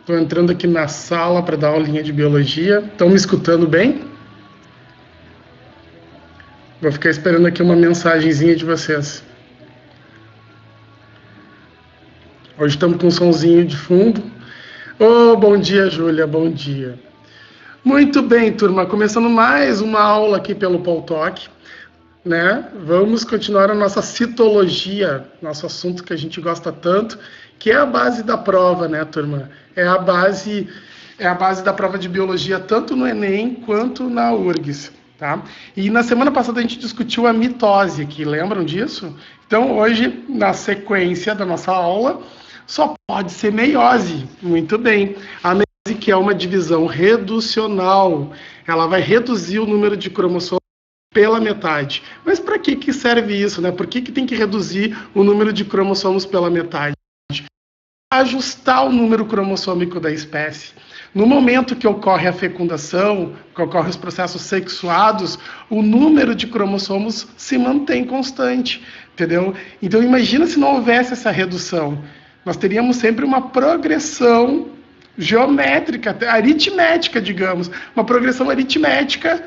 Estou entrando aqui na sala para dar aulinha de biologia. Estão me escutando bem? Vou ficar esperando aqui uma mensagenzinha de vocês. Hoje estamos com um sonzinho de fundo. Oh, bom dia, Júlia, bom dia. Muito bem, turma, começando mais uma aula aqui pelo Paul Talk, né? Vamos continuar a nossa citologia, nosso assunto que a gente gosta tanto, que é a base da prova, né, turma? É a base da prova de biologia, tanto no Enem quanto na URGS, tá? E na semana passada a gente discutiu a mitose aqui, lembram disso? Então, hoje, na sequência da nossa aula, só pode ser meiose. Muito bem. A meiose, que é uma divisão reducional, ela vai reduzir o número de cromossomos pela metade. Mas para que serve isso, né? Por que tem que reduzir o número de cromossomos pela metade? Ajustar o número cromossômico da espécie. No momento que ocorre a fecundação, que ocorrem os processos sexuados, o número de cromossomos se mantém constante, entendeu? Então imagina se não houvesse essa redução. Nós teríamos sempre uma progressão geométrica, aritmética, digamos, uma progressão aritmética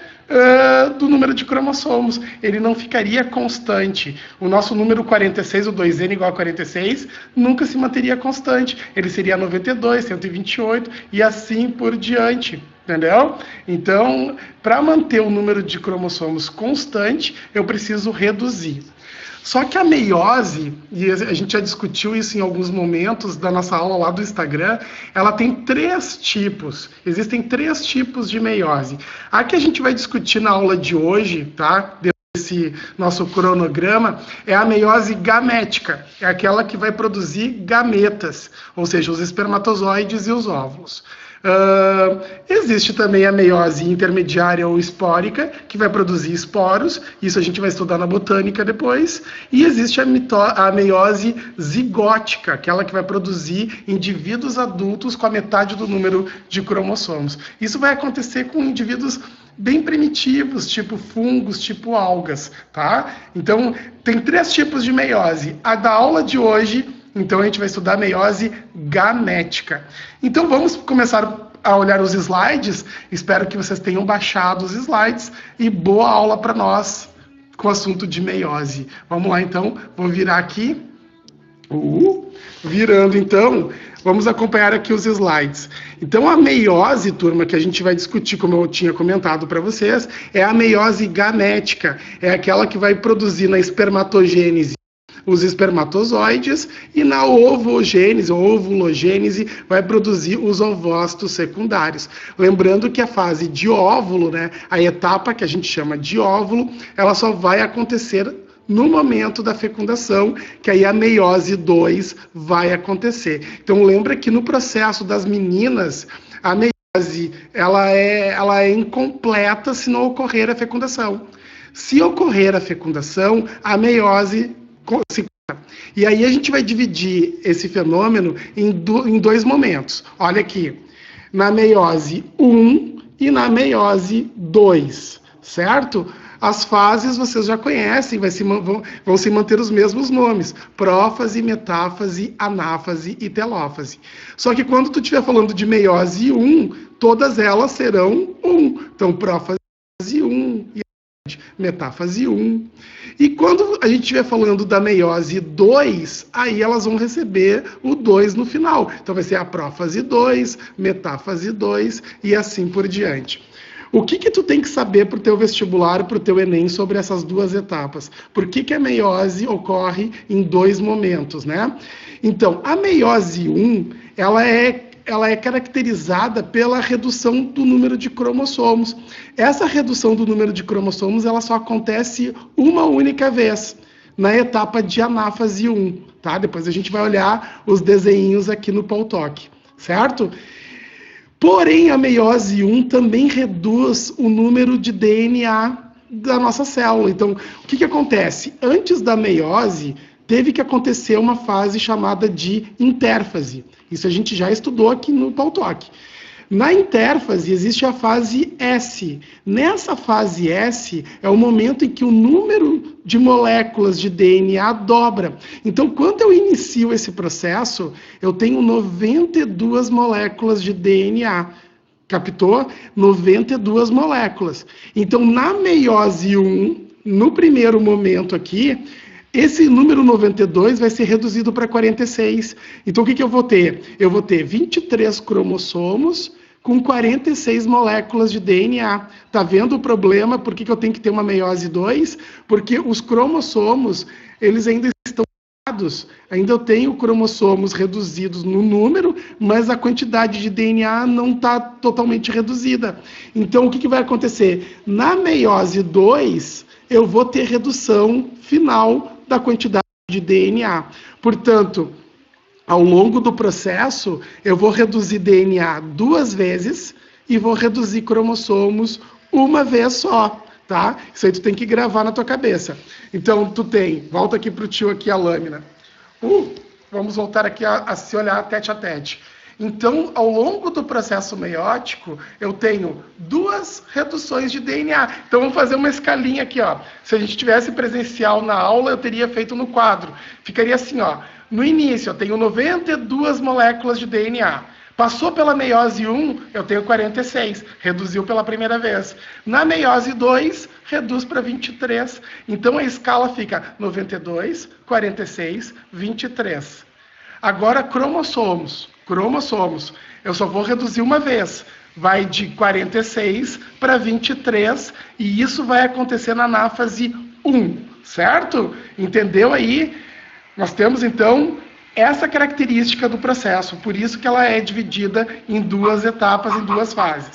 do número de cromossomos. Ele não ficaria constante. O nosso número 46, o 2n igual a 46, nunca se manteria constante. Ele seria 92, 128 e assim por diante. Entendeu? Então, para manter o número de cromossomos constante, eu preciso reduzir. Só que a meiose, e a gente já discutiu isso em alguns momentos da nossa aula lá do Instagram, ela tem 3 tipos. Existem 3 tipos de meiose. A que a gente vai discutir na aula de hoje, tá? Desse nosso cronograma, é a meiose gamética. É aquela que vai produzir gametas, ou seja, os espermatozoides e os óvulos. Existe também a meiose intermediária ou espórica, que vai produzir esporos, isso a gente vai estudar na botânica depois, e existe a meiose zigótica, aquela que vai produzir indivíduos adultos com a metade do número de cromossomos. Isso vai acontecer com indivíduos bem primitivos, tipo fungos, tipo algas, tá? Então, tem 3 tipos de meiose. A da aula de hoje, então a gente vai estudar a meiose gamética. Então vamos começar a olhar os slides. Espero que vocês tenham baixado os slides e boa aula para nós com o assunto de meiose. Vamos lá então, vou virar aqui. Virando então, vamos acompanhar aqui os slides. Então a meiose, turma, que a gente vai discutir, como eu tinha comentado para vocês, é a meiose gamética. É aquela que vai produzir na espermatogênese os espermatozoides e na ovogênese ou ovulogênese vai produzir os ovócitos secundários. Lembrando que a fase de óvulo, né, a etapa que a gente chama de óvulo, ela só vai acontecer no momento da fecundação, que aí a meiose 2 vai acontecer. Então lembra que no processo das meninas, a meiose ela é incompleta se não ocorrer a fecundação. Se ocorrer a fecundação, a meiose e aí a gente vai dividir esse fenômeno em 2 momentos. Olha aqui, na meiose 1 e na meiose 2, certo? As fases vocês já conhecem, vão se manter os mesmos nomes: prófase, metáfase, anáfase e telófase. Só que quando tu estiver falando de meiose 1, todas elas serão 1. Então, prófase 1 e metáfase 1. E quando a gente estiver falando da meiose 2, aí elas vão receber o 2 no final. Então vai ser a prófase 2, metáfase 2 e assim por diante. O que tu tem que saber para o teu vestibular, para o teu Enem, sobre essas 2 etapas? Por que a meiose ocorre em 2 momentos, né? Então, a meiose 1, ela é caracterizada pela redução do número de cromossomos. Essa redução do número de cromossomos, ela só acontece uma única vez, na etapa de anáfase 1, tá? Depois a gente vai olhar os desenhinhos aqui no Paul Talk, certo? Porém, a meiose 1 também reduz o número de DNA da nossa célula. Então, o que acontece? Antes da meiose, teve que acontecer uma fase chamada de intérfase. Isso a gente já estudou aqui no Paul Talk. Na intérfase existe a fase S. Nessa fase S é o momento em que o número de moléculas de DNA dobra. Então, quando eu inicio esse processo, eu tenho 92 moléculas de DNA. Captou? 92 moléculas. Então, na meiose 1, no primeiro momento aqui, esse número 92 vai ser reduzido para 46. Então, o que eu vou ter? Eu vou ter 23 cromossomos com 46 moléculas de DNA. Tá vendo o problema? Por que eu tenho que ter uma meiose 2? Porque os cromossomos, eles ainda estão ligados. Ainda eu tenho cromossomos reduzidos no número, mas a quantidade de DNA não está totalmente reduzida. Então, o que vai acontecer? Na meiose 2, eu vou ter redução final da quantidade de DNA. Portanto, ao longo do processo, eu vou reduzir DNA 2 vezes e vou reduzir cromossomos uma vez só, tá? Isso aí tu tem que gravar na tua cabeça. Então, tu tem, volta aqui pro tio aqui a lâmina. Vamos voltar aqui a se olhar tete a tete. Então, ao longo do processo meiótico, eu tenho 2 reduções de DNA. Então, vamos fazer uma escalinha aqui, ó. Se a gente tivesse presencial na aula, eu teria feito no quadro. Ficaria assim, ó. No início, eu tenho 92 moléculas de DNA. Passou pela meiose 1, eu tenho 46. Reduziu pela primeira vez. Na meiose 2, reduz para 23. Então, a escala fica 92, 46, 23. Agora, cromossomos. Eu só vou reduzir uma vez. Vai de 46 para 23 e isso vai acontecer na anáfase 1, certo? Entendeu aí? Nós temos, então, essa característica do processo, por isso que ela é dividida em 2 etapas, em 2 fases.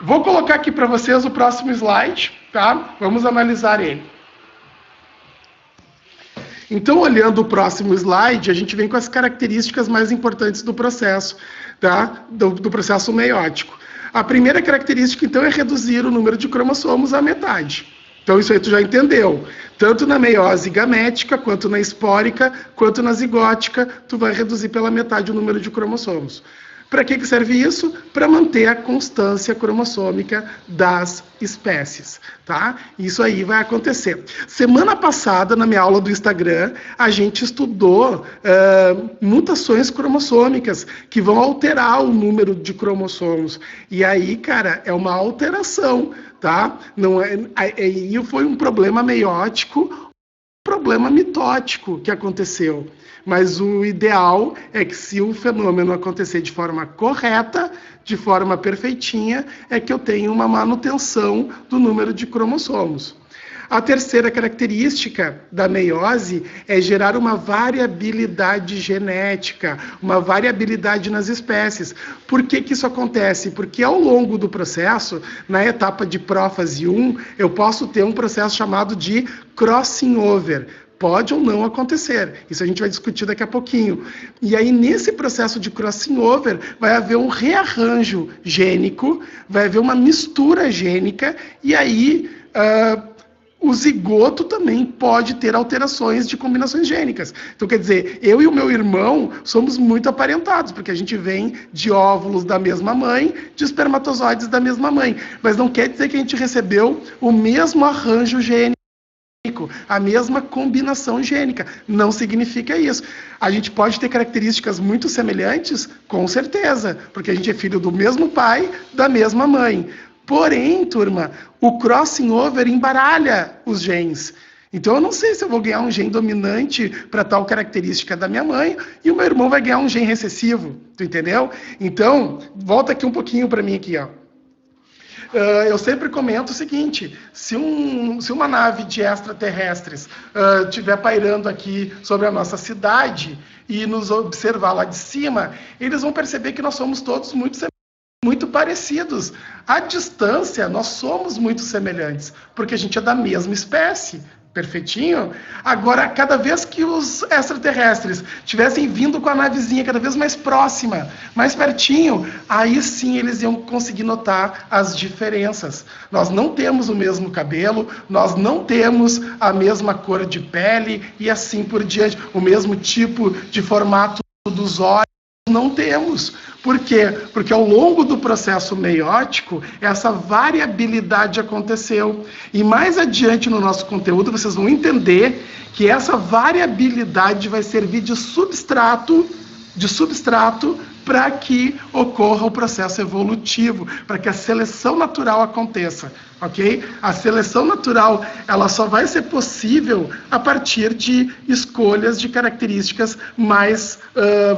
Vou colocar aqui para vocês o próximo slide, tá? Vamos analisar ele. Então, olhando o próximo slide, a gente vem com as características mais importantes do processo, tá? Do processo meiótico. A primeira característica, então, é reduzir o número de cromossomos à metade. Então, isso aí tu já entendeu. Tanto na meiose gamética, quanto na espórica, quanto na zigótica, tu vai reduzir pela metade o número de cromossomos. Para que serve isso? Para manter a constância cromossômica das espécies, tá? Isso aí vai acontecer. Semana passada, na minha aula do Instagram, a gente estudou mutações cromossômicas que vão alterar o número de cromossomos. E aí, cara, é uma alteração, tá? Não é, aí foi um problema meiótico, problema mitótico que aconteceu. Mas o ideal é que, se o fenômeno acontecer de forma correta, de forma perfeitinha, é que eu tenha uma manutenção do número de cromossomos. A terceira característica da meiose é gerar uma variabilidade genética, uma variabilidade nas espécies. Por que isso acontece? Porque ao longo do processo, na etapa de prófase 1, eu posso ter um processo chamado de crossing over. Pode ou não acontecer. Isso a gente vai discutir daqui a pouquinho. E aí, nesse processo de crossing over, vai haver um rearranjo gênico, vai haver uma mistura gênica, e aí o zigoto também pode ter alterações de combinações gênicas. Então, quer dizer, eu e o meu irmão somos muito aparentados, porque a gente vem de óvulos da mesma mãe, de espermatozoides da mesma mãe. Mas não quer dizer que a gente recebeu o mesmo arranjo gênico, a mesma combinação gênica. Não significa isso. A gente pode ter características muito semelhantes, com certeza, porque a gente é filho do mesmo pai, da mesma mãe. Porém, turma, o crossing over embaralha os genes. Então, eu não sei se eu vou ganhar um gene dominante para tal característica da minha mãe e o meu irmão vai ganhar um gene recessivo. Tu entendeu? Então, volta aqui um pouquinho para mim aqui, ó. Eu sempre comento o seguinte: se uma nave de extraterrestres estiver pairando aqui sobre a nossa cidade e nos observar lá de cima, eles vão perceber que nós somos todos muito parecidos. À distância, nós somos muito semelhantes, porque a gente é da mesma espécie. Perfeitinho? Agora, cada vez que os extraterrestres tivessem vindo com a navezinha cada vez mais próxima, mais pertinho, aí sim eles iam conseguir notar as diferenças. Nós não temos o mesmo cabelo, nós não temos a mesma cor de pele e assim por diante, o mesmo tipo de formato dos olhos. não temos. Por quê? Porque ao longo do processo meiótico, essa variabilidade aconteceu. E mais adiante no nosso conteúdo, vocês vão entender que essa variabilidade vai servir de substrato para que ocorra o processo evolutivo, para que a seleção natural aconteça, ok? A seleção natural, ela só vai ser possível a partir de escolhas de características mais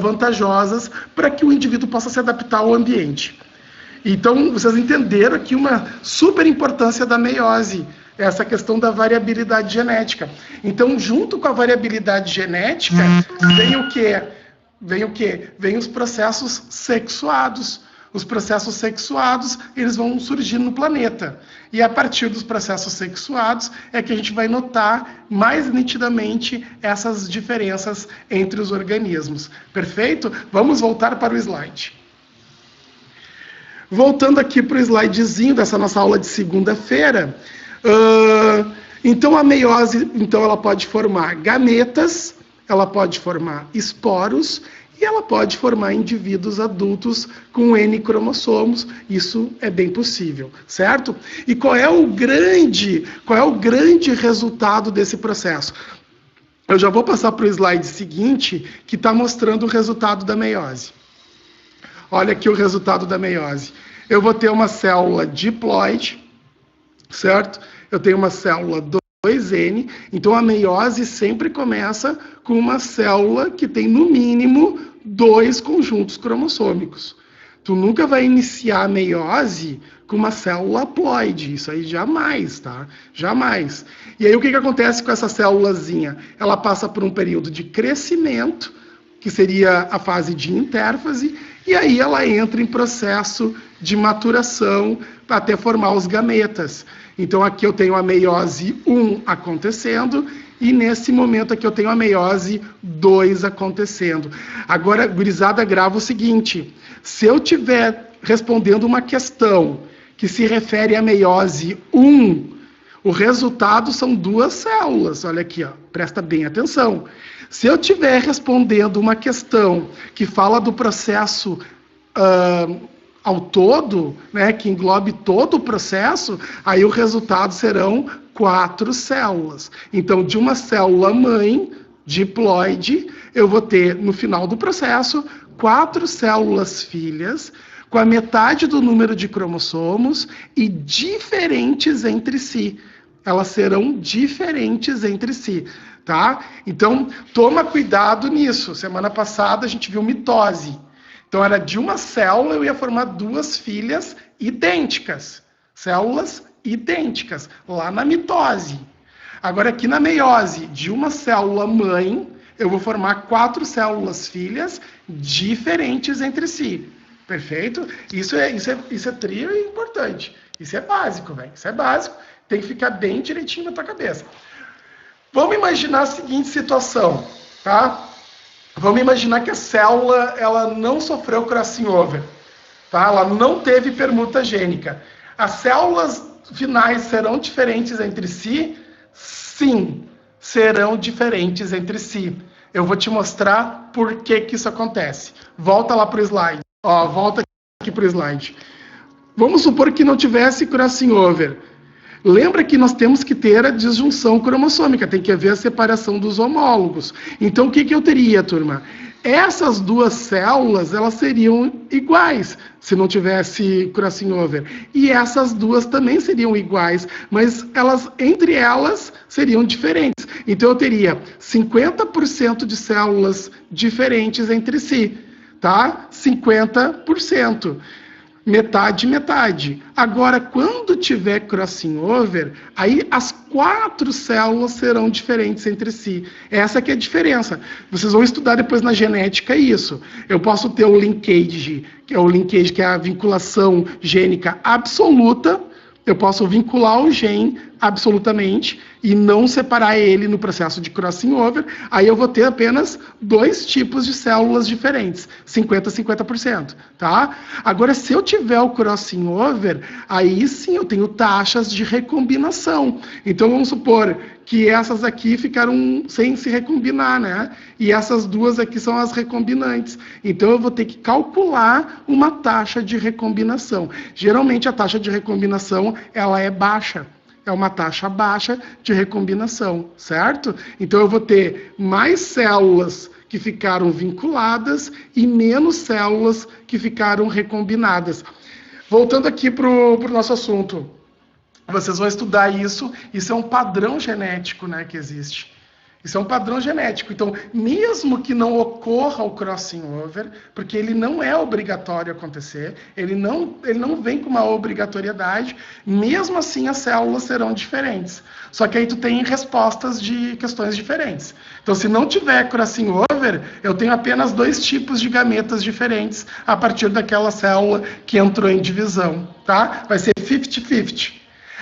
vantajosas para que o indivíduo possa se adaptar ao ambiente. Então, vocês entenderam aqui uma super importância da meiose, essa questão da variabilidade genética. Então, junto com a variabilidade genética, vem o quê? Vem os processos sexuados. Os processos sexuados, eles vão surgir no planeta. E a partir dos processos sexuados é que a gente vai notar mais nitidamente essas diferenças entre os organismos. Perfeito? Vamos voltar para o slide. Voltando aqui para o slidezinho dessa nossa aula de segunda-feira. Então, a meiose, então, ela pode formar gametas, ela pode formar esporos e ela pode formar indivíduos adultos com N cromossomos. Isso é bem possível, certo? E qual é o grande resultado desse processo? Eu já vou passar para o slide seguinte, que está mostrando o resultado da meiose. Olha aqui o resultado da meiose. Eu vou ter uma célula diploide, certo? Eu tenho uma célula 2N, então a meiose sempre começa com uma célula que tem no mínimo 2 conjuntos cromossômicos. Tu nunca vai iniciar a meiose com uma célula haploide, isso aí jamais, tá? Jamais. E aí o que acontece com essa célulazinha? Ela passa por um período de crescimento, que seria a fase de intérfase, e aí ela entra em processo de maturação até formar os gametas. Então aqui eu tenho a meiose 1 acontecendo, e nesse momento aqui eu tenho a meiose 2 acontecendo. Agora, gurizada, grava o seguinte: se eu estiver respondendo uma questão que se refere à meiose 1, o resultado são 2 células. Olha aqui, ó, presta bem atenção. Se eu estiver respondendo uma questão que fala do processo ao todo, né, que englobe todo o processo, aí o resultado serão 4 células. Então, de uma célula mãe, diploide, eu vou ter, no final do processo, 4 células filhas, com a metade do número de cromossomos e diferentes entre si. Elas serão diferentes entre si, tá? Então, toma cuidado nisso. Semana passada a gente viu mitose. Então, era de uma célula, eu ia formar 2 filhas idênticas. Células idênticas, lá na mitose. Agora, aqui na meiose, de uma célula mãe, eu vou formar 4 células filhas diferentes entre si. Perfeito? Isso é trio e importante. Isso é básico, velho. Isso é básico. Tem que ficar bem direitinho na tua cabeça. Vamos imaginar a seguinte situação, tá? Vamos imaginar que a célula ela não sofreu crossing over, tá? Ela não teve permuta gênica. As células finais serão diferentes entre si? Sim, serão diferentes entre si. Eu vou te mostrar por que isso acontece. Volta lá para o slide. Ó, volta aqui para o slide. Vamos supor que não tivesse crossing over. Lembra que nós temos que ter a disjunção cromossômica, tem que haver a separação dos homólogos. Então, o que eu teria, turma? Essas 2 células, elas seriam iguais, se não tivesse crossing over. E essas 2 também seriam iguais, mas entre elas, seriam diferentes. Então, eu teria 50% de células diferentes entre si, tá? 50%. Metade, metade. Agora, quando tiver crossing over, aí as 4 células serão diferentes entre si. Essa que é a diferença. Vocês vão estudar depois na genética isso. Eu posso ter o linkage, que é a vinculação gênica absoluta. Eu posso vincular o gene absolutamente e não separar ele no processo de crossing over, aí eu vou ter apenas 2 tipos de células diferentes, 50-50%, tá? Agora, se eu tiver o crossing over, aí sim eu tenho taxas de recombinação. Então, vamos supor que essas aqui ficaram sem se recombinar, né? E essas duas aqui são as recombinantes. Então, eu vou ter que calcular uma taxa de recombinação. Geralmente, a taxa de recombinação, ela é baixa. É uma taxa baixa de recombinação, certo? Então, eu vou ter mais células que ficaram vinculadas e menos células que ficaram recombinadas. Voltando aqui para o nosso assunto. Vocês vão estudar isso. Isso é um padrão genético, né, que existe. Isso é um padrão genético. Então, mesmo que não ocorra o crossing over, porque ele não é obrigatório acontecer, ele não vem com uma obrigatoriedade, mesmo assim as células serão diferentes. Só que aí tu tem respostas de questões diferentes. Então, se não tiver crossing over, eu tenho apenas 2 tipos de gametas diferentes a partir daquela célula que entrou em divisão, tá? Vai ser 50-50.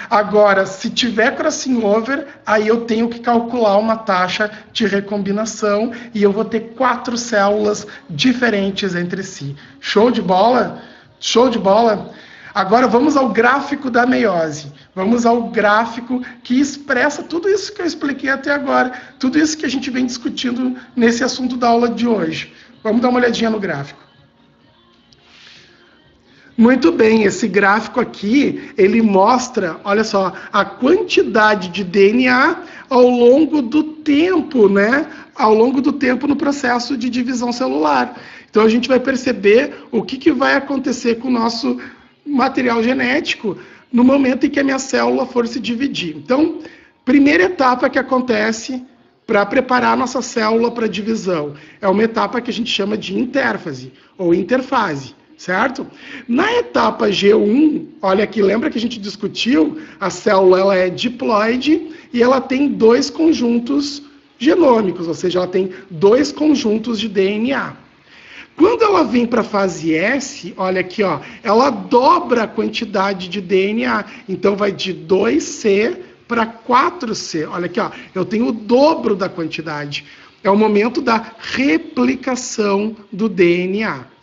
Agora, se tiver crossing over, aí eu tenho que calcular uma taxa de recombinação e eu vou ter 4 células diferentes entre si. Show de bola? Show de bola? Agora vamos ao gráfico da meiose. Vamos ao gráfico que expressa tudo isso que eu expliquei até agora, tudo isso que a gente vem discutindo nesse assunto da aula de hoje. Vamos dar uma olhadinha no gráfico. Muito bem, esse gráfico aqui, ele mostra, olha só, a quantidade de DNA ao longo do tempo, né? Ao longo do tempo no processo de divisão celular. Então a gente vai perceber o que vai acontecer com o nosso material genético no momento em que a minha célula for se dividir. Então, primeira etapa que acontece para preparar a nossa célula para divisão é uma etapa que a gente chama de intérfase ou interfase. Certo? Na etapa G1, olha aqui, lembra que a gente discutiu? A célula ela é diploide e ela tem 2 conjuntos genômicos, ou seja, ela tem 2 conjuntos de DNA. Quando ela vem para a fase S, olha aqui, ó, ela dobra a quantidade de DNA. Então vai de 2C para 4C. Olha aqui, ó, eu tenho o dobro da quantidade. É o momento da replicação do DNA.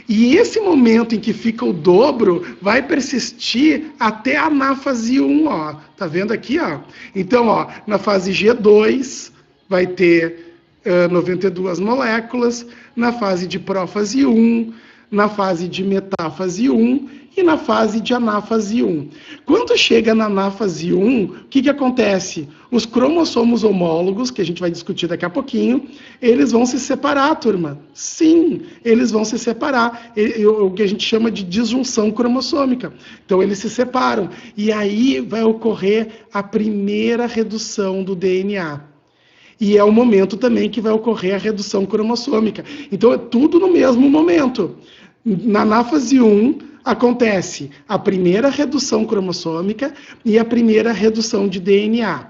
E esse momento em que fica o dobro vai persistir até a anáfase 1, ó. Tá vendo aqui, ó? Então, ó, na fase G2 vai ter 92 moléculas, na fase de prófase 1, na fase de metáfase 1 e na fase de anáfase 1. Quando chega na anáfase 1, o que acontece? Os cromossomos homólogos, que a gente vai discutir daqui a pouquinho, eles vão se separar, turma. Sim, eles vão se separar. O que a gente chama de disjunção cromossômica. Então, eles se separam. E aí vai ocorrer a primeira redução do DNA. E é o momento também que vai ocorrer a redução cromossômica. Então, é tudo no mesmo momento. Na anáfase 1, acontece a primeira redução cromossômica e a primeira redução de DNA.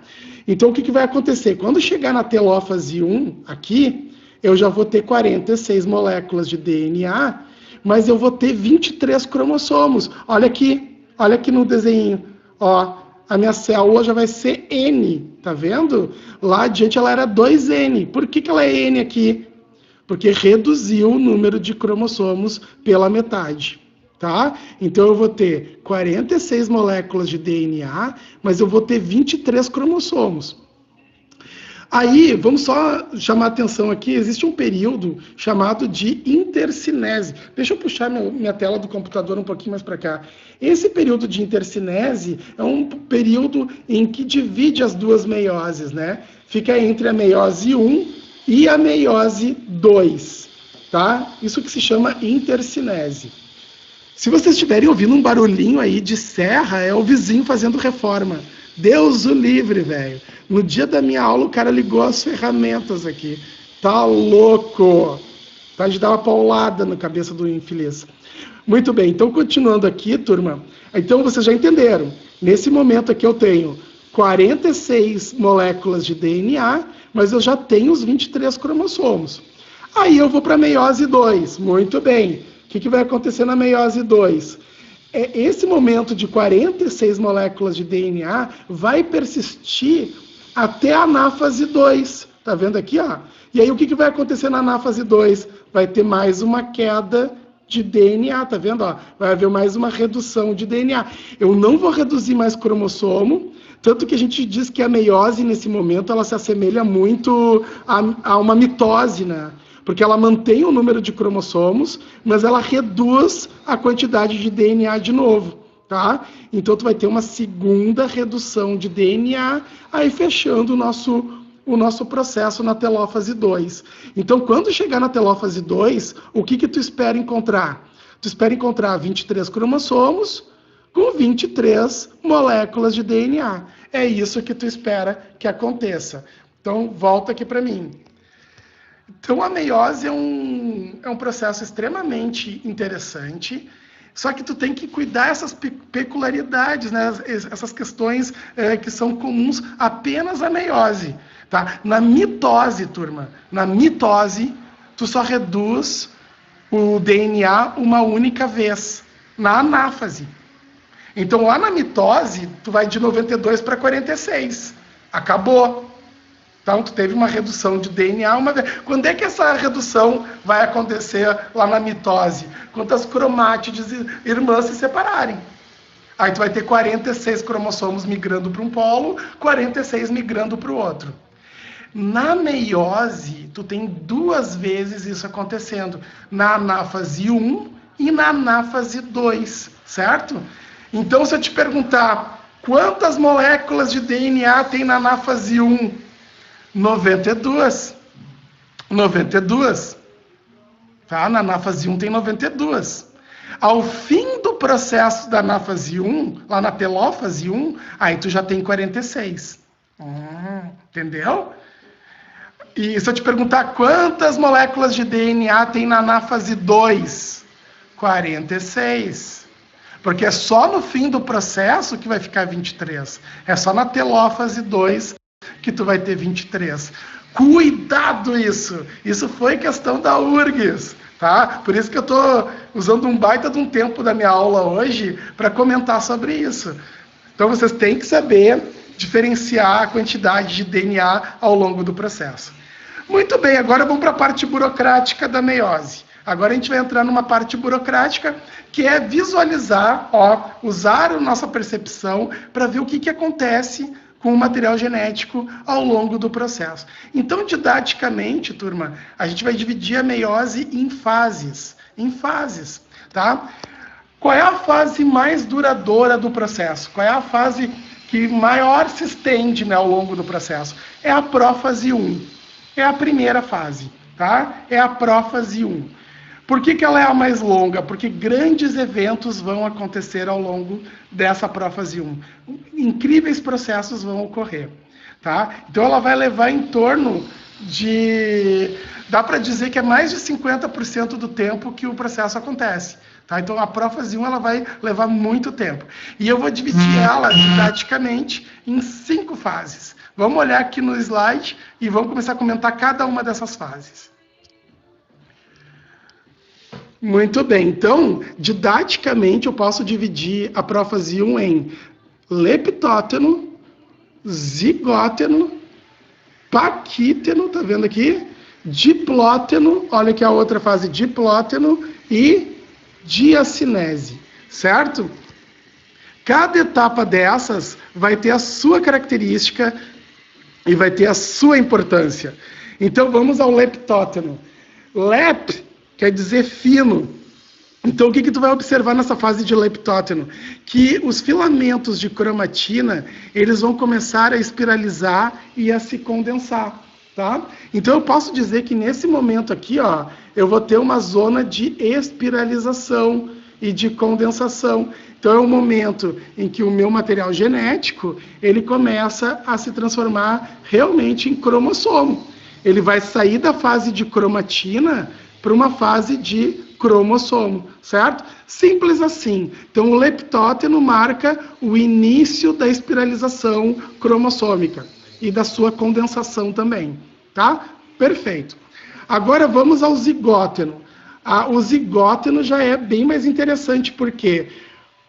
Então, o que vai acontecer? Quando chegar na telófase 1, aqui, eu já vou ter 46 moléculas de DNA, mas eu vou ter 23 cromossomos. Olha aqui no desenho, ó. A minha célula já vai ser N, tá vendo? Lá adiante ela era 2N. Por que ela é N aqui? Porque reduziu o número de cromossomos pela metade, tá? Então eu vou ter 46 moléculas de DNA, mas eu vou ter 23 cromossomos. Aí, vamos só chamar a atenção aqui, existe um período chamado de intercinese. Deixa eu puxar minha tela do computador um pouquinho mais para cá. Esse período de intercinese é um período em que divide as duas meioses, né? Fica entre a meiose 1 e a meiose 2, tá? Isso que se chama intercinese. Se vocês estiverem ouvindo um barulhinho aí de serra, é o vizinho fazendo reforma. Deus o livre, velho. No dia da minha aula, o cara ligou as ferramentas aqui. Tá louco. Tá de dar uma paulada na cabeça do infeliz. Muito bem, então continuando aqui, turma. Então vocês já entenderam. Nesse momento aqui eu tenho 46 moléculas de DNA, mas eu já tenho os 23 cromossomos. Aí eu vou para a meiose 2. Muito bem. O que vai acontecer na meiose 2? esse momento de 46 moléculas de DNA vai persistir até a anáfase 2. Tá vendo aqui, ó? E aí o que vai acontecer na anáfase 2? Vai ter mais uma queda de DNA, tá vendo? Ó? Vai haver mais uma redução de DNA. Eu não vou reduzir mais cromossomo, tanto que a gente diz que a meiose, nesse momento, ela se assemelha muito a uma mitose, né? Porque ela mantém o número de cromossomos, mas ela reduz a quantidade de DNA de novo, tá? Então, tu vai ter uma segunda redução de DNA, aí fechando o nosso processo na telófase 2. Então, quando chegar na telófase 2, o que tu espera encontrar? Tu espera encontrar 23 cromossomos com 23 moléculas de DNA. É isso que tu espera que aconteça. Então, volta aqui para mim. Então, a meiose é um processo extremamente interessante, só que tu tem que cuidar dessas peculiaridades, né? Essas questões que são comuns apenas à meiose. Tá? Na mitose, turma, tu só reduz o DNA uma única vez, na anáfase. Então, lá na mitose, tu vai de 92 para 46. Acabou. Então, tu teve uma redução de DNA uma vez. Quando é que essa redução vai acontecer lá na mitose? Quando as cromátides irmãs se separarem. Aí tu vai ter 46 cromossomos migrando para um polo, 46 migrando para o outro. Na meiose, tu tem 2 vezes isso acontecendo. Na anáfase 1 e na anáfase 2, certo? Então, se eu te perguntar quantas moléculas de DNA tem na anáfase 1? 92. 92. Tá? Na anáfase 1 tem 92. Ao fim do processo da anáfase 1, lá na telófase 1, aí tu já tem 46. Entendeu? E se eu te perguntar quantas moléculas de DNA tem na anáfase 2? 46. Porque é só no fim do processo que vai ficar 23. É só na telófase 2 que tu vai ter 23. Cuidado isso! Isso foi questão da URGS, tá? Por isso que eu estou usando um baita de um tempo da minha aula hoje para comentar sobre isso. Então vocês têm que saber diferenciar a quantidade de DNA ao longo do processo. Muito bem, agora vamos para a parte burocrática da meiose. Agora a gente vai entrar numa parte burocrática que é visualizar, usar a nossa percepção para ver o que acontece com o material genético ao longo do processo. Então, didaticamente, turma, a gente vai dividir a meiose em fases. Tá? Qual é a fase mais duradoura do processo? Qual é a fase que maior se estende, né, ao longo do processo? É a prófase 1. É a primeira fase, tá? É a prófase 1. Por que ela é a mais longa? Porque grandes eventos vão acontecer ao longo dessa prófase 1. Incríveis processos vão ocorrer, tá? Então ela vai levar em torno de... Dá para dizer que é mais de 50% do tempo que o processo acontece. Tá? Então a prófase 1 ela vai levar muito tempo. E eu vou dividir ela didaticamente em 5 fases. Vamos olhar aqui no slide e vamos começar a comentar cada uma dessas fases. Muito bem, então, didaticamente eu posso dividir a prófase 1 em leptóteno, zigóteno, paquíteno, tá vendo aqui? Diplóteno, olha aqui a outra fase, diplóteno e diacinese, certo? Cada etapa dessas vai ter a sua característica e vai ter a sua importância. Então vamos ao leptóteno. Lep quer dizer fino. Então, o que tu vai observar nessa fase de leptóteno? Que os filamentos de cromatina, eles vão começar a espiralizar e a se condensar, tá? Então, eu posso dizer que nesse momento aqui, eu vou ter uma zona de espiralização e de condensação. Então, é o momento em que o meu material genético, ele começa a se transformar realmente em cromossomo. Ele vai sair da fase de cromatina para uma fase de cromossomo, certo? Simples assim. Então, o leptóteno marca o início da espiralização cromossômica e da sua condensação também, tá? Perfeito. Agora, vamos ao zigóteno. O zigóteno já é bem mais interessante, porque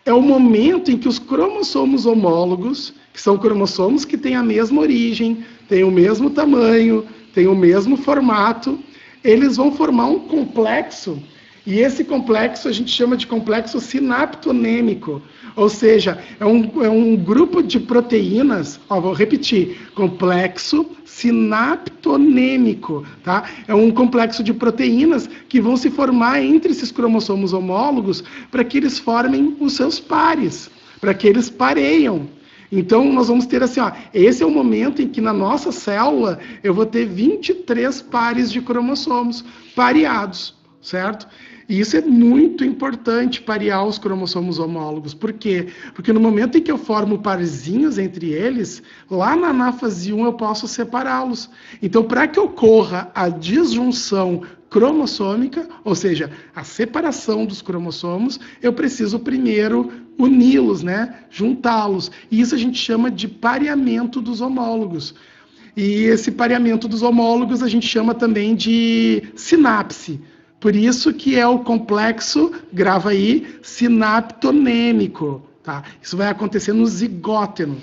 é o momento em que os cromossomos homólogos, que são cromossomos que têm a mesma origem, têm o mesmo tamanho, têm o mesmo formato, eles vão formar um complexo, e esse complexo a gente chama de complexo sinaptonêmico, ou seja, é um grupo de proteínas, vou repetir, complexo sinaptonêmico, tá? É um complexo de proteínas que vão se formar entre esses cromossomos homólogos para que eles formem os seus pares, para que eles pareiam. Então, nós vamos ter assim, esse é o momento em que na nossa célula eu vou ter 23 pares de cromossomos pareados, certo? E isso é muito importante, parear os cromossomos homólogos. Por quê? Porque no momento em que eu formo parzinhos entre eles, lá na anáfase 1 eu posso separá-los. Então, para que ocorra a disjunção cromossômica, ou seja, a separação dos cromossomos, eu preciso primeiro uni-los, né? Juntá-los. E isso a gente chama de pareamento dos homólogos. E esse pareamento dos homólogos a gente chama também de sinapse. Por isso que é o complexo, grava aí, sinaptonêmico. Tá? Isso vai acontecer no zigóteno.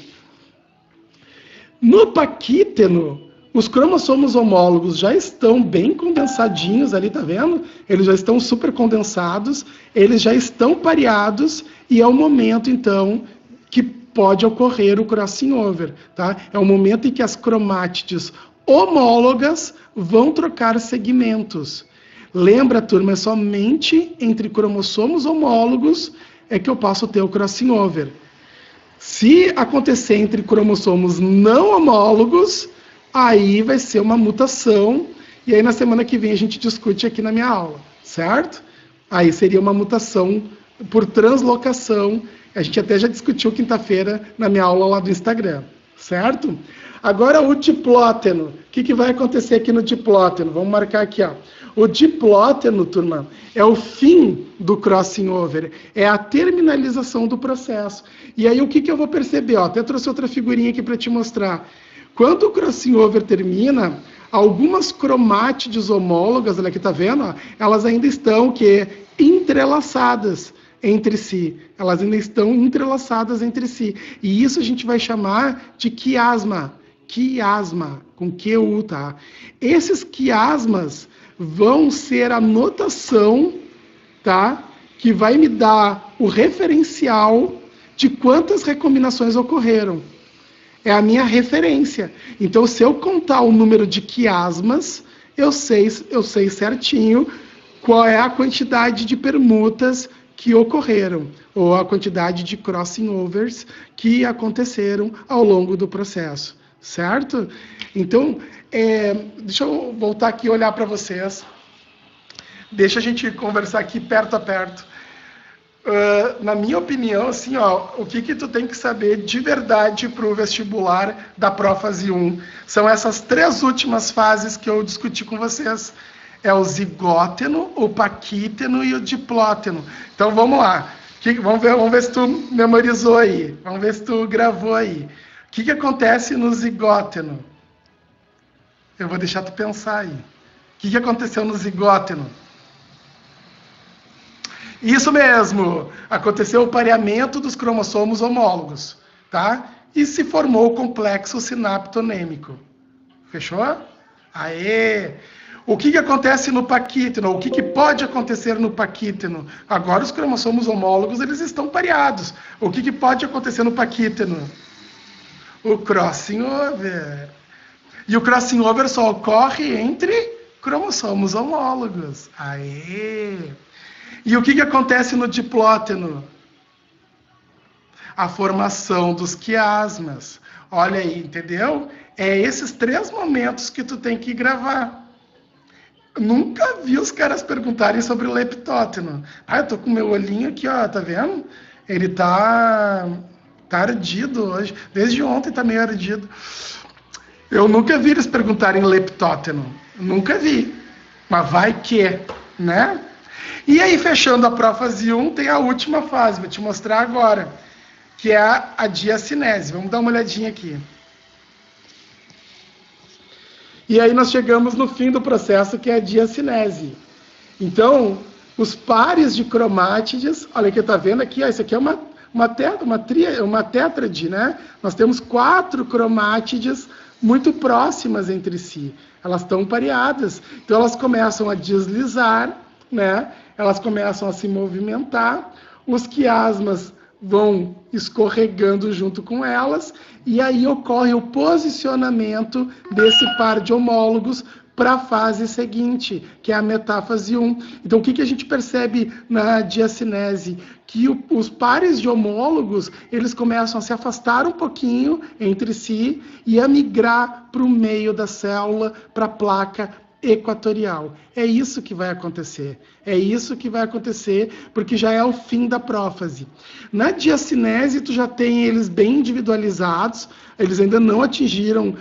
No paquíteno, os cromossomos homólogos já estão bem condensadinhos ali, tá vendo? Eles já estão super condensados, eles já estão pareados, e é o momento, então, que pode ocorrer o crossing over. Tá? É o momento em que as cromátides homólogas vão trocar segmentos. Lembra, turma, é somente entre cromossomos homólogos é que eu posso ter o crossing over. Se acontecer entre cromossomos não homólogos, aí vai ser uma mutação, e aí na semana que vem a gente discute aqui na minha aula, certo? Aí seria uma mutação por translocação, a gente até já discutiu quinta-feira na minha aula lá do Instagram, certo? Agora o diplóteno, o que vai acontecer aqui no diplóteno? Vamos marcar aqui, O diplóteno, turma, é o fim do crossing over, é a terminalização do processo. E aí o que eu vou perceber? Até trouxe outra figurinha aqui para te mostrar. Quando o crossing over termina, algumas cromátides homólogas, olha aqui, tá vendo? Elas ainda estão entrelaçadas entre si. Elas ainda estão entrelaçadas entre si. E isso a gente vai chamar de quiasma. Quiasma, com QU, tá? Esses quiasmas vão ser a notação, tá? Que vai me dar o referencial de quantas recombinações ocorreram. É a minha referência. Então, se eu contar o número de quiasmas, eu sei certinho qual é a quantidade de permutas que ocorreram, ou a quantidade de crossing overs que aconteceram ao longo do processo, certo? Então, deixa eu voltar aqui e olhar para vocês. Deixa a gente conversar aqui perto a perto. Na minha opinião, assim, o que tu tem que saber de verdade para o vestibular da Prófase 1 são essas 3 últimas fases que eu discuti com vocês. É o zigóteno, o paquíteno e o diplóteno. Então, vamos lá. Vamos ver se tu memorizou aí. Vamos ver se tu gravou aí. O que acontece no zigóteno? Eu vou deixar tu pensar aí. O que aconteceu no zigóteno? Isso mesmo! Aconteceu o pareamento dos cromossomos homólogos, tá? E se formou o complexo sinaptonêmico. Fechou? Aê! O que acontece no paquíteno? O que pode acontecer no paquíteno? Agora os cromossomos homólogos eles estão pareados. O que pode acontecer no paquíteno? O crossing over. E o crossing over só ocorre entre cromossomos homólogos. Aê! E o que acontece no diplóteno? A formação dos quiasmas. Olha aí, entendeu? É esses 3 momentos que tu tem que gravar. Nunca vi os caras perguntarem sobre o leptóteno. Eu tô com meu olhinho aqui, tá vendo? Ele tá ardido hoje. Desde ontem tá meio ardido. Eu nunca vi eles perguntarem leptóteno. Nunca vi. Mas vai que, né? E aí, fechando a Prófase 1, tem a última fase, vou te mostrar agora, que é a diacinese. Vamos dar uma olhadinha aqui. E aí nós chegamos no fim do processo, que é a diacinese. Então, os pares de cromátides, olha que tá vendo aqui, isso aqui é uma tétrade, né? Nós temos 4 cromátides muito próximas entre si. Elas estão pareadas. Então elas começam a deslizar, né? Elas começam a se movimentar. Os quiasmas vão escorregando junto com elas, e aí ocorre o posicionamento desse par de homólogos para a fase seguinte, que é a metáfase 1. Então, o que a gente percebe na diacinese? Que os pares de homólogos, eles começam a se afastar um pouquinho entre si e a migrar para o meio da célula, para a placa equatorial. É isso que vai acontecer. É isso que vai acontecer, porque já é o fim da prófase. Na diacinese, tu já tem eles bem individualizados, eles ainda não atingiram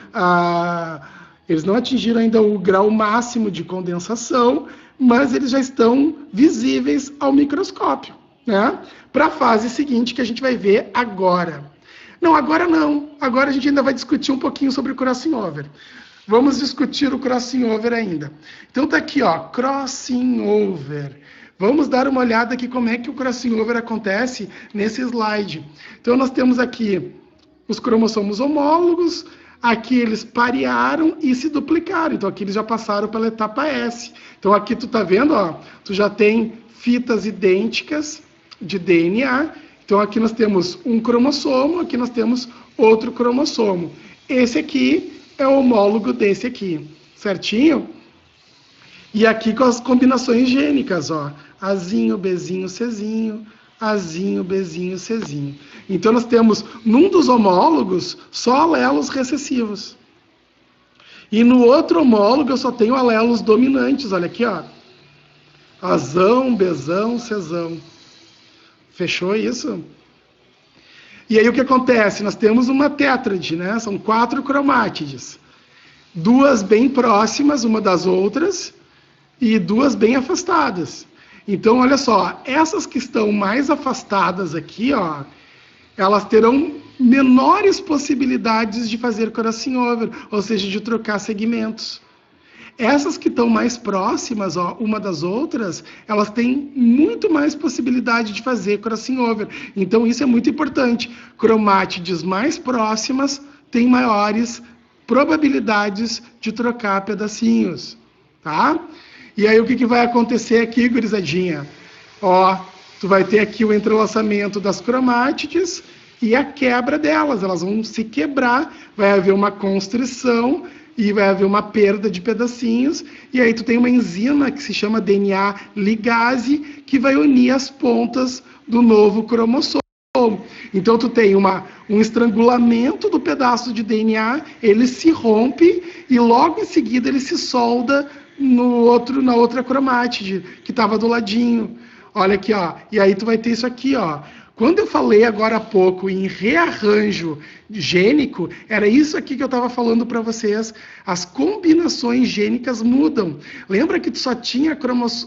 ainda o grau máximo de condensação, mas eles já estão visíveis ao microscópio, né? Para a fase seguinte, que a gente vai ver agora. Não, agora não. Agora a gente ainda vai discutir um pouquinho sobre o crossing over. Vamos discutir o crossing over ainda. Então tá aqui, ó, crossing over. Vamos dar uma olhada aqui como é que o crossing over acontece nesse slide. Então nós temos aqui os cromossomos homólogos, aqui eles parearam e se duplicaram. Então aqui eles já passaram pela etapa S. Então aqui tu tá vendo, ó, tu já tem fitas idênticas de DNA. Então aqui nós temos um cromossomo, aqui nós temos outro cromossomo. Esse aqui é o homólogo desse aqui, certinho? E aqui com as combinações gênicas, ó, Azinho, Bzinho, Czinho, Azinho, Bzinho, Czinho. Então nós temos, num dos homólogos, só alelos recessivos. E no outro homólogo eu só tenho alelos dominantes, olha aqui, ó. Azão, Bzão, Czão. Fechou isso? E aí o que acontece? Nós temos uma tétrade, né? São 4 cromátides. 2 bem próximas uma das outras e 2 bem afastadas. Então, olha só, essas que estão mais afastadas aqui, ó, elas terão menores possibilidades de fazer crossing over, ou seja, de trocar segmentos. Essas que estão mais próximas, ó, uma das outras, elas têm muito mais possibilidade de fazer crossing over. Então, isso é muito importante. Cromátides mais próximas têm maiores probabilidades de trocar pedacinhos, tá? E aí, o que vai acontecer aqui, gurizadinha? Ó, tu vai ter aqui o entrelaçamento das cromátides e a quebra delas. Elas vão se quebrar, vai haver uma constrição e vai haver uma perda de pedacinhos, e aí tu tem uma enzima que se chama DNA ligase, que vai unir as pontas do novo cromossomo. Então tu tem um estrangulamento do pedaço de DNA, ele se rompe, e logo em seguida ele se solda na outra cromátide, que estava do ladinho. Olha aqui, ó, e aí tu vai ter isso aqui, ó. Quando eu falei agora há pouco em rearranjo gênico, era isso aqui que eu estava falando para vocês. As combinações gênicas mudam. Lembra que tu só tinha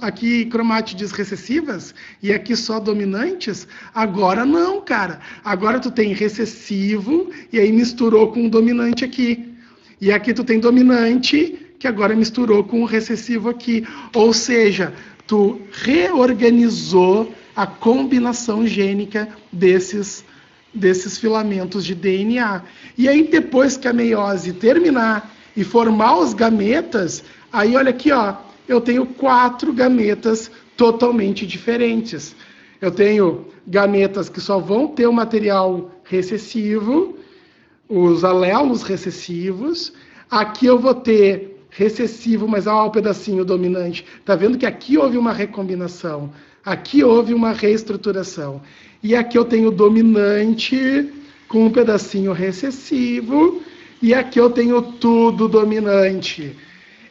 aqui cromátides recessivas e aqui só dominantes? Agora não, cara. Agora tu tem recessivo e aí misturou com o dominante aqui. E aqui tu tem dominante que agora misturou com o recessivo aqui. Ou seja, tu reorganizou a combinação gênica desses filamentos de DNA. E aí, depois que a meiose terminar e formar os gametas, aí olha aqui, ó, eu tenho 4 gametas totalmente diferentes. Eu tenho gametas que só vão ter o material recessivo, os alelos recessivos. Aqui eu vou ter recessivo, mas há um pedacinho dominante. Tá vendo que aqui houve uma recombinação? Aqui houve uma reestruturação. E aqui eu tenho dominante com um pedacinho recessivo. E aqui eu tenho tudo dominante.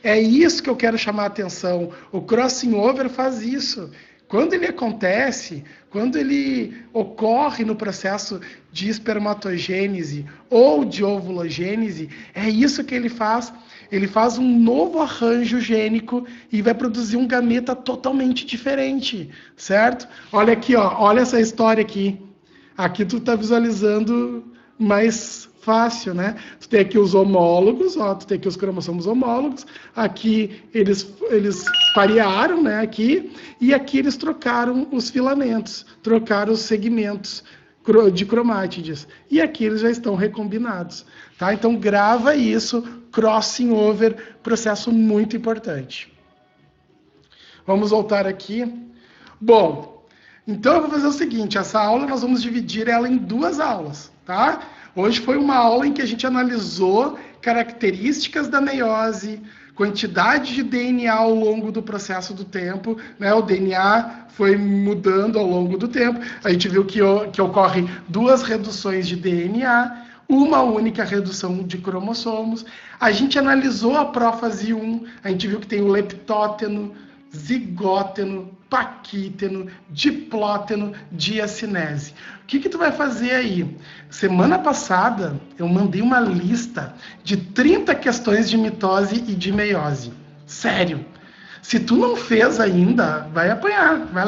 É isso que eu quero chamar a atenção. O crossing over faz isso. Quando ele acontece, quando ele ocorre no processo de espermatogênese ou de ovulogênese, é isso que ele faz. Ele faz um novo arranjo gênico e vai produzir um gameta totalmente diferente, certo? Olha aqui, ó, olha essa história aqui. Aqui tu tá visualizando mais fácil, né? Tu tem aqui os homólogos, ó, tu tem aqui os cromossomos homólogos, aqui eles parearam, né, aqui, e aqui eles trocaram os filamentos, trocaram os segmentos de cromátides. E aqui eles já estão recombinados, tá? Então grava isso, crossing over, processo muito importante. Vamos voltar aqui. Bom, então eu vou fazer o seguinte, essa aula nós vamos dividir ela em 2 aulas, tá? Hoje foi uma aula em que a gente analisou características da meiose, quantidade de DNA ao longo do processo do tempo, né? O DNA foi mudando ao longo do tempo. A gente viu que ocorre 2 reduções de DNA, uma única redução de cromossomos. A gente analisou a prófase 1, a gente viu que tem o leptóteno, zigóteno, paquíteno, diplóteno, diacinese. O que tu vai fazer aí? Semana passada eu mandei uma lista de 30 questões de mitose e de meiose. Sério. Se tu não fez ainda, vai apanhar, vai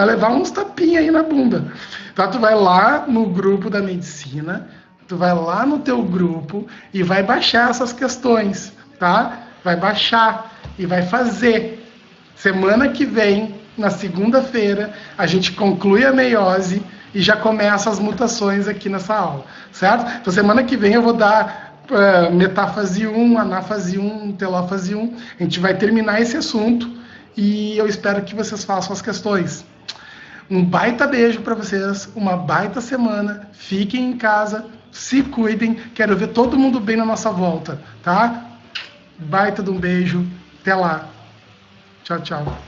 levar uns tapinhas aí na bunda. Então tu vai lá no grupo da medicina, tu vai lá no teu grupo e vai baixar essas questões, tá? Vai baixar e vai fazer. Semana que vem, na segunda-feira, a gente conclui a meiose e já começa as mutações aqui nessa aula, certo? Então, semana que vem eu vou dar metáfase 1, anáfase 1, telófase 1. A gente vai terminar esse assunto e eu espero que vocês façam as questões. Um baita beijo para vocês, uma baita semana. Fiquem em casa, se cuidem. Quero ver todo mundo bem na nossa volta, tá? Baita de um beijo. Até lá. Tchau, tchau.